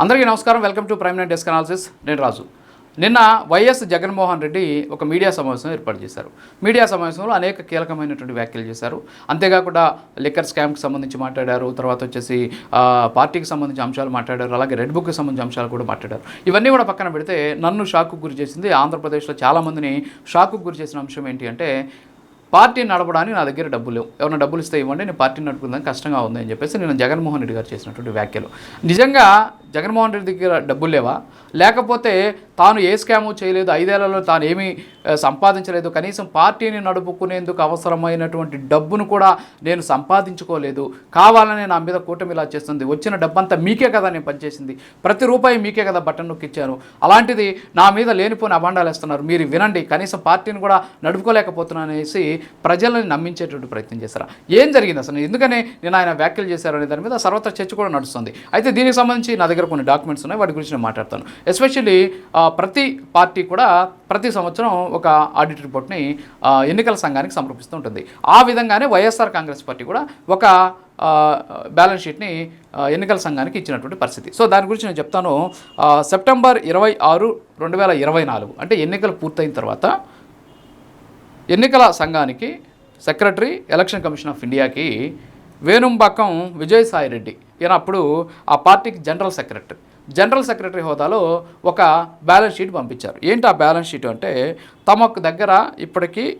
అందరికీ నమస్కారం. Welcome to prime nine desk analysis. నేను రాజు. నిన్న వైఎస్ జగన్మోహన్ రెడ్డి ఒక మీడియా సమావేశం ఏర్పాటు చేశారు. మీడియా సమావేశంలో అనేక కీలకమైనటువంటి వ్యాఖ్యలు చేశారు. అంతేకాకుండా లిక్కర్ స్కామ్కి సంబంధించి మాట్లాడారు, తర్వాత వచ్చేసి పార్టీకి సంబంధించిన అంశాలు మాట్లాడారు, అలాగే రెడ్ బుక్కి సంబంధించిన అంశాలు కూడా మాట్లాడారు. ఇవన్నీ కూడా పక్కన పెడితే నన్ను షాక్కు గురి చేసింది, ఆంధ్రప్రదేశ్లో చాలామందిని షాక్కు గురి చేసిన అంశం ఏంటి అంటే, పార్టీని నడపడానికి నా దగ్గర డబ్బులు లేవు, ఎవరైనా డబ్బులు ఇస్తే ఇవ్వండి, నేను పార్టీని నడుపుకుందానికి కష్టంగా ఉంది అని చెప్పేసి నేను జగన్మోహన్ రెడ్డి గారు చేసినటువంటి వ్యాఖ్యలు. నిజంగా జగన్మోహన్ రెడ్డి దగ్గర డబ్బులు లేవా, లేకపోతే తాను ఏ స్కాము చేయలేదు, 5 ఏళ్లలో తాను ఏమీ సంపాదించలేదు, కనీసం పార్టీని నడుపుకునేందుకు అవసరమైనటువంటి డబ్బును కూడా నేను సంపాదించుకోలేదు, కావాలని నా మీద కూటమి ఇలా చేస్తుంది, వచ్చిన డబ్బంతా మీకే కదా నేను పనిచేసింది, ప్రతి రూపాయి మీకే కదా బటన్ నొక్కిచ్చాను, అలాంటిది నా మీద లేనిపోని అభాండాలు వేస్తున్నారు, మీరు వినండి, కనీసం పార్టీని కూడా నడుపుకోలేకపోతున్నాను అనేసి ప్రజలను నమ్మించేటువంటి ప్రయత్నం చేశారు. ఏం జరిగింది అసలు, ఎందుకని నేను ఆయన వ్యాఖ్యలు చేశారు అనే దాని మీద సర్వత్రా చర్చ కూడా నడుస్తుంది. అయితే దీనికి సంబంధించి నా దగ్గర కొన్ని డాక్యుమెంట్స్ ఉన్నాయి, వాటి గురించి నేను మాట్లాడతాను. ఎస్పెషల్లీ ప్రతి పార్టీ కూడా ప్రతి సంవత్సరం ఒక ఆడిట్ రిపోర్ట్ని ఎన్నికల సంఘానికి సమర్పిస్తూ ఉంటుంది. ఆ విధంగానే వైఎస్ఆర్ కాంగ్రెస్ పార్టీ కూడా ఒక బ్యాలెన్స్ షీట్ని ఎన్నికల సంఘానికి ఇచ్చినటువంటి పరిస్థితి. సో దాని గురించి నేను చెప్తాను. సెప్టెంబర్ 26, 2024 అంటే ఎన్నికలు పూర్తయిన తర్వాత ఎన్నికల సంఘానికి సెక్రటరీ ఎలక్షన్ కమిషన్ ఆఫ్ ఇండియాకి వేణుంబాకం విజయసాయిరెడ్డి, ఈయన అప్పుడు ఆ పార్టీకి జనరల్ సెక్రటరీ హోదాలో ఒక బ్యాలెన్స్ షీట్ పంపించారు. ఏంటి ఆ బ్యాలెన్స్ షీట్ అంటే, తమకు దగ్గర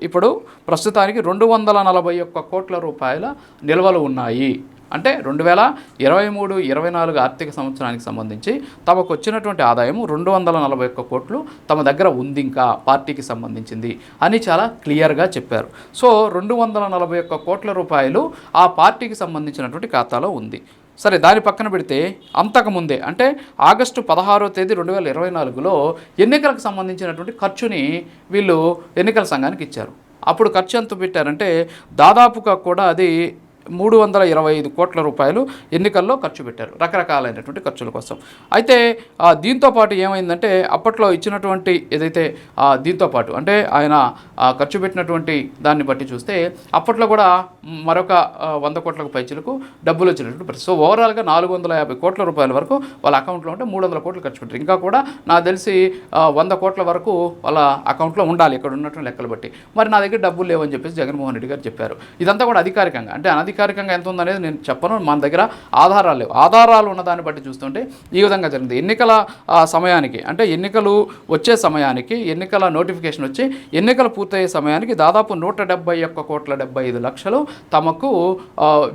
ఇప్పుడు ప్రస్తుతానికి 241 కోట్ల రూపాయల నిల్వలు ఉన్నాయి. అంటే 2023-24 ఆర్థిక సంవత్సరానికి సంబంధించి తమకు వచ్చినటువంటి ఆదాయం 241 కోట్లు తమ దగ్గర ఉంది, ఇంకా పార్టీకి సంబంధించింది అని చాలా క్లియర్గా చెప్పారు. సో 241 కోట్ల రూపాయలు ఆ పార్టీకి సంబంధించినటువంటి ఖాతాలో ఉంది. సరే, దాని పక్కన పెడితే అంతకుముందే అంటే ఆగస్టు 16వ తేదీ 2024లో ఎన్నికలకు సంబంధించినటువంటి ఖర్చుని వీళ్ళు ఎన్నికల సంఘానికి ఇచ్చారు. అప్పుడు ఖర్చు ఎంత పెట్టారంటే దాదాపుగా కూడా అది 325 కోట్ల రూపాయలు ఎన్నికల్లో ఖర్చు పెట్టారు, రకరకాలైనటువంటి ఖర్చుల కోసం. అయితే దీంతోపాటు ఏమైందంటే, అప్పట్లో ఇచ్చినటువంటి ఏదైతే దీంతోపాటు అంటే ఆయన ఖర్చు పెట్టినటువంటి దాన్ని బట్టి చూస్తే అప్పట్లో కూడా మరొక 100 కోట్లకు పైచిలకు డబ్బులు వచ్చినటువంటి పరిస్థితి. సో ఓవరాల్గా 450 కోట్ల రూపాయల వరకు వాళ్ళ అకౌంట్లో ఉంటే 300 కోట్లు ఖర్చు పెట్టారు. ఇంకా కూడా నాకు తెలిసి 100 కోట్ల వరకు వాళ్ళ అకౌంట్లో ఉండాలి ఇక్కడ ఉన్నటువంటి లెక్కలు బట్టి. మరి నా దగ్గర డబ్బులు లేవని చెప్పేసి జగన్మోహన్ రెడ్డి గారు చెప్పారు. ఇదంతా కూడా అధికారికంగా, అంటే అనధికారికంగా ఎంత ఉందనేది నేను చెప్పను, మన దగ్గర ఆధారాలు లేవు. ఆధారాలు ఉన్నదాన్ని బట్టి చూస్తుంటే ఈ విధంగా జరిగింది. ఎన్నికల సమయానికి అంటే ఎన్నికలు వచ్చే సమయానికి, ఎన్నికల నోటిఫికేషన్ వచ్చి ఎన్నికలు పూర్తయ్యే సమయానికి దాదాపు 171.75 లక్షలు తమకు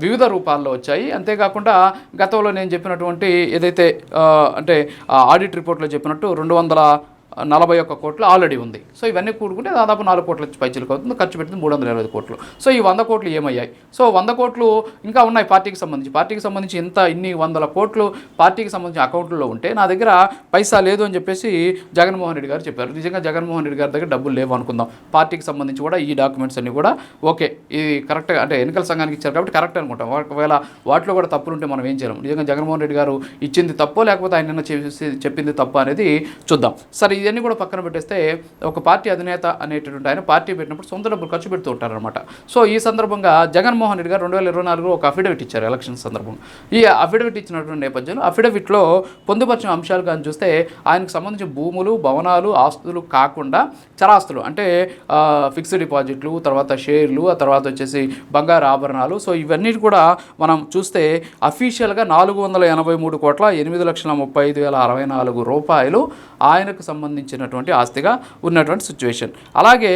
వివిధ రూపాల్లో వచ్చాయి. అంతేకాకుండా గతంలో నేను చెప్పినటువంటి ఏదైతే అంటే ఆడిట్ రిపోర్ట్లో చెప్పినట్టు 241 కోట్లు ఆల్రెడీ ఉంది. సో ఇవన్నీ కూడుకుంటే దాదాపు 4 కోట్ల పైచీలకు అవుతుంది. ఖర్చు పెట్టింది 325 కోట్లు. సో ఈ 100 కోట్లు ఏమయ్యాయి? సో 100 కోట్లు ఇంకా ఉన్నాయి పార్టీకి సంబంధించి ఇన్ని 100 కోట్లు పార్టీకి సంబంధించిన అకౌంట్లో ఉంటే నా దగ్గర పైసా లేదు అని చెప్పేసి జగన్మోహన్ రెడ్డి గారు చెప్పారు. నిజంగా జగన్మోహన్ రెడ్డి గారి దగ్గర డబ్బులు లేవు అనుకుందాం, పార్టీకి సంబంధించి కూడా ఈ డాక్యుమెంట్స్ అన్నీ కూడా ఓకే, ఇది కరెక్ట్గా అంటే ఎన్నికల సంఘానికి ఇచ్చారు కాబట్టి కరెక్ట్ అనుకుంటాం. ఒకవేళ వాటిలో కూడా తప్పులుంటే మనం ఏం చేయలేం. నిజంగా జగన్మోహన్ రెడ్డి గారు ఇచ్చింది తప్పో లేకపోతే ఆయన నిన్న చెప్పింది తప్పు అనేది చూద్దాం. సరే, ఇవన్నీ కూడా పక్కన పెట్టేస్తే ఒక పార్టీ అధినేత అనేటటువంటి ఆయన పార్టీ పెట్టినప్పుడు సొంత డబ్బులు ఖర్చు పెడుతూ ఉంటారనమాట. సో ఈ సందర్భంగా జగన్మోహన్ రెడ్డి గారు 2024లో ఒక అఫిడవిట్ ఇచ్చారు ఎలక్షన్ సందర్భంగా. ఈ అఫిడవిట్ ఇచ్చినటువంటి నేపథ్యంలో అఫిడవిట్లో పొందుపరిచిన అంశాలు కానీ చూస్తే ఆయనకు సంబంధించిన భూములు, భవనాలు, ఆస్తులు కాకుండా చరాస్తులు అంటే ఫిక్స్డ్ డిపాజిట్లు, తర్వాత షేర్లు, ఆ తర్వాత వచ్చేసి బంగారు ఆభరణాలు. సో ఇవన్నీ కూడా మనం చూస్తే అఫీషియల్గా 483,08,35,064 రూపాయలు ఆయనకు సంబంధించినటువంటి ఆస్తిగా ఉన్నటువంటి సిచ్యువేషన్. అలాగే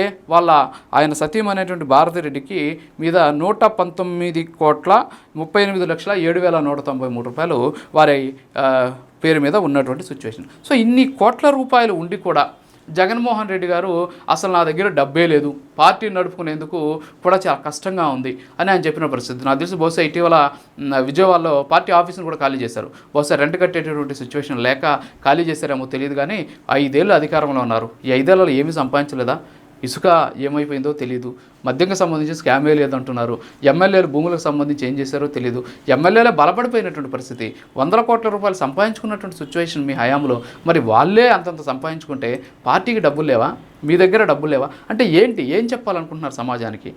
ఆయన సతీమణి భారతిరెడ్డికి మీద 119,38,07,193 రూపాయలు వారి పేరు మీద ఉన్నటువంటి సిచ్యువేషన్. సో ఇన్ని కోట్ల రూపాయలు ఉండి కూడా జగన్మోహన్ రెడ్డి గారు అసలు నా దగ్గర డబ్బే లేదు, పార్టీని నడుపుకునేందుకు కూడా చాలా కష్టంగా ఉంది అని ఆయన చెప్పిన పరిస్థితి. నాకు తెలిసి బహుశా ఇటీవల విజయవాడలో పార్టీ ఆఫీస్ని కూడా ఖాళీ చేశారు. బహుశా రెంట్ కట్టేటటువంటి సిచ్యువేషన్ లేక ఖాళీ చేశారేమో తెలియదు, కానీ 5 ఏళ్ళు అధికారంలో ఉన్నారు. ఈ 5 ఏళ్లలో ఏమీ సంపాదించలేదా? ఇసుక ఏమైపోయిందో తెలియదు, మద్యంకి సంబంధించి స్కామే లేదంటున్నారు, ఎమ్మెల్యేలు భూములకు సంబంధించి ఏం చేశారో తెలియదు, ఎమ్మెల్యేలే బలపడిపోయినటువంటి పరిస్థితి, 100 కోట్ల రూపాయలు సంపాదించుకున్నటువంటి సిచ్యువేషన్ మీ హయాంలో. మరి వాళ్ళే అంతంత సంపాదించుకుంటే పార్టీకి డబ్బులు లేవా? మీ దగ్గర డబ్బులు లేవా? అంటే ఏం చెప్పాలనుకుంటున్నారు సమాజానికి?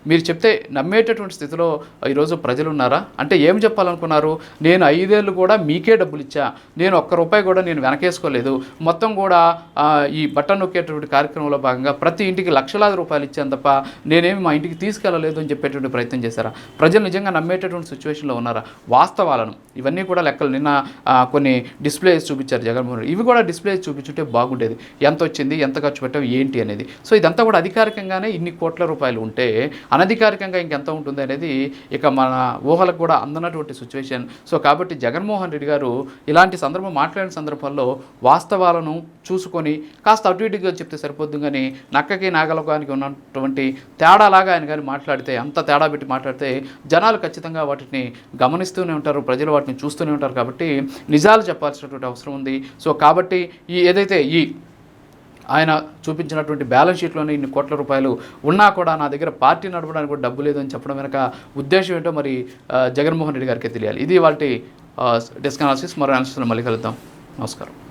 మీరు చెప్తే నమ్మేటటువంటి స్థితిలో ఈరోజు ప్రజలు ఉన్నారా? అంటే ఏం చెప్పాలనుకున్నారు? నేను 5 ఏళ్ళు కూడా మీకే డబ్బులు ఇచ్చా, నేను ఒక్క రూపాయి కూడా నేను వెనకేసుకోలేదు, మొత్తం కూడా ఈ బటన్ నొక్కేటువంటి కార్యక్రమంలో భాగంగా ప్రతి ఇంటికి లక్షలాది రూపాయలు ఇచ్చాను తప్ప నేనేమి మా ఇంటికి తీసుకెళ్ళలేదు అని చెప్పేటువంటి ప్రయత్నం చేశారా? ప్రజలు నిజంగా నమ్మేటటువంటి సిచ్యువేషన్లో ఉన్నారా? వాస్తవాలను ఇవన్నీ కూడా లెక్కలు నిన్న కొన్ని డిస్ప్లేస్ చూపించారు జగన్మోహన్ రెడ్డి. ఇవి కూడా డిస్ప్లేస్ చూపించుంటే బాగుండేది. ఎంత వచ్చింది, ఎంత ఖర్చు పెట్టాం, ఏంటి అనేది. సో ఇదంతా కూడా అధికారికంగానే ఇన్ని కోట్ల రూపాయలు ఉంటే అనధికారికంగా ఇంకెంత ఉంటుంది అనేది ఇక మన ఊహలకు కూడా అందనటువంటి సిచ్యువేషన్. సో కాబట్టి జగన్మోహన్ రెడ్డి గారు ఇలాంటి సందర్భం మాట్లాడిన సందర్భంలో వాస్తవాలను చూసుకొని కాస్త అటు ఇటుగా చెప్తే సరిపోద్దు, కానీ నక్కకి నాగలోకానికి ఉన్నటువంటి తేడాలాగా ఆయన కానీ మాట్లాడితే, అంత తేడా పెట్టి మాట్లాడితే జనాలు ఖచ్చితంగా వాటిని గమనిస్తూనే ఉంటారు, ప్రజలు వాటిని చూస్తూనే ఉంటారు. కాబట్టి నిజాలు చెప్పాల్సినటువంటి అవసరం ఉంది. సో కాబట్టి ఏదైతే ఆయన చూపించినటువంటి బ్యాలెన్స్ షీట్లోనే ఇన్ని కోట్ల రూపాయలు ఉన్నా కూడా నా దగ్గర పార్టీ నడపడానికి కూడా డబ్బు లేదని చెప్పడం వెనక ఉద్దేశం ఏంటో మరి జగన్మోహన్ రెడ్డి గారికి తెలియాలి. ఇది వాటి డెస్క్ అనాలిసిస్. మరో అనాలిసిస్లో మళ్ళీ కలుద్దాం. నమస్కారం.